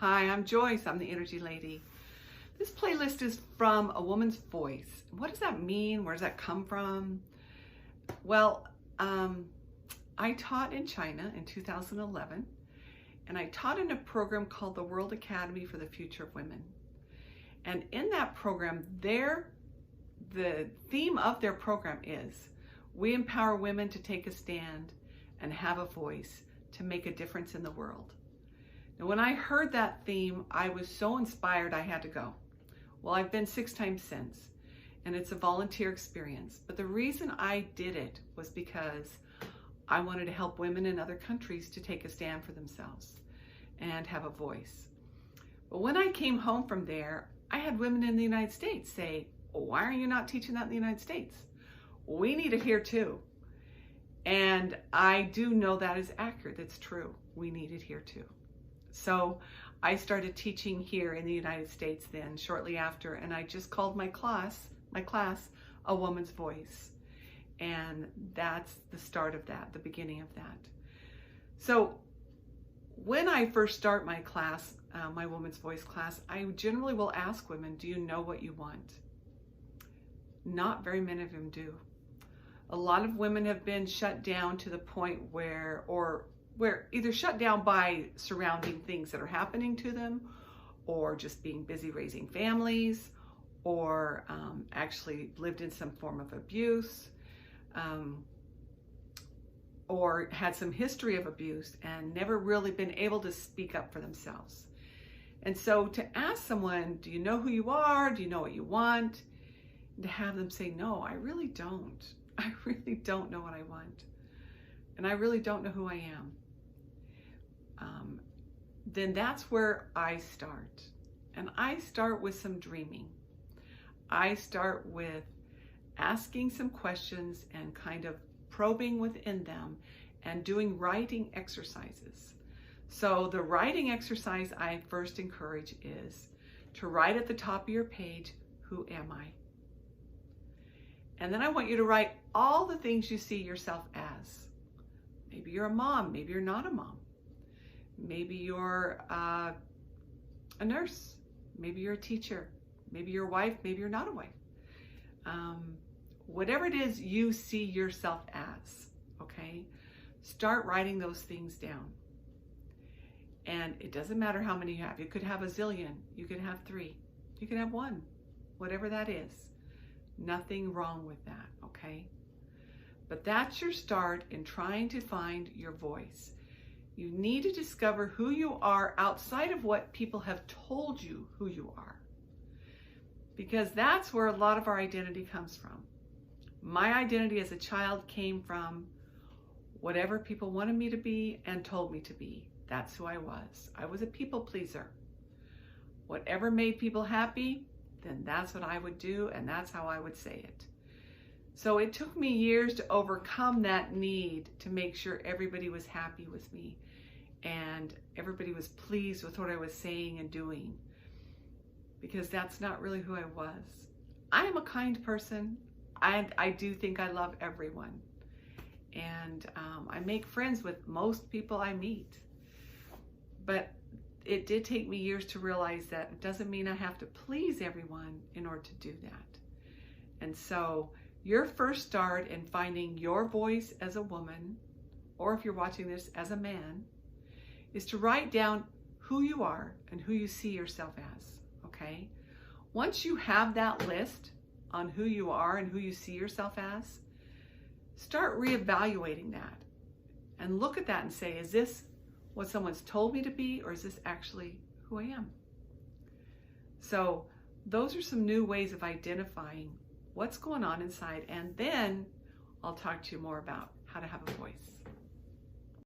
Hi, I'm Joyce. I'm the Energy Lady. This playlist is from A Woman's Voice. What does that mean? Where does that come from? Well, I taught in China in 2011, and I taught in a program called the World Academy for the Future of Women. And in that program, the theme of their program is, we empower women to take a stand and have a voice to make a difference in the world. Now, when I heard that theme, I was so inspired I had to go. Well, I've been 6 times since, and it's a volunteer experience. But the reason I did it was because I wanted to help women in other countries to take a stand for themselves and have a voice. But when I came home from there, I had women in the United States say, well, why are you not teaching that in the United States? We need it here too. And I do know that is accurate. That's true. We need it here too. So I started teaching here in the United States then shortly after, and I just called my class A Woman's Voice. And that's the start of that, the beginning of that. So when I first start my class, my Woman's Voice class, I generally will ask women, do you know what you want? Not very many of them do. A lot of women have been shut down to the point where either shut down by surrounding things that are happening to them, or just being busy raising families, or actually lived in some form of abuse, or had some history of abuse and never really been able to speak up for themselves. And so to ask someone, do you know who you are? Do you know what you want? And to have them say, no, I really don't. I really don't know what I want. And I really don't know who I am. Then that's where I start. And I start with some dreaming. I start with asking some questions and kind of probing within them and doing writing exercises. So the writing exercise I first encourage is to write at the top of your page, who am I? And then I want you to write all the things you see yourself as. Maybe you're a mom, maybe you're not a mom. Maybe you're a nurse, maybe you're a teacher, maybe you're a wife, maybe you're not a wife. Whatever it is you see yourself as, okay? Start writing those things down. And it doesn't matter how many you have. You could have a zillion, you could have 3, you could have 1, whatever that is. Nothing wrong with that, okay? But that's your start in trying to find your voice. You need to discover who you are outside of what people have told you who you are. Because that's where a lot of our identity comes from. My identity as a child came from whatever people wanted me to be and told me to be. That's who I was. I was a people pleaser. Whatever made people happy, then that's what I would do, and that's how I would say it. So it took me years to overcome that need to make sure everybody was happy with me and everybody was pleased with what I was saying and doing, because that's not really who I was. I am a kind person. I do think I love everyone, and I make friends with most people I meet. But it did take me years to realize that it doesn't mean I have to please everyone in order to do that. And so your first start in finding your voice as a woman, or if you're watching this as a man, is to write down who you are and who you see yourself as, okay? Once you have that list on who you are and who you see yourself as, start reevaluating that and look at that and say, is this what someone's told me to be, or is this actually who I am? So those are some new ways of identifying what's going on inside, and then I'll talk to you more about how to have a voice.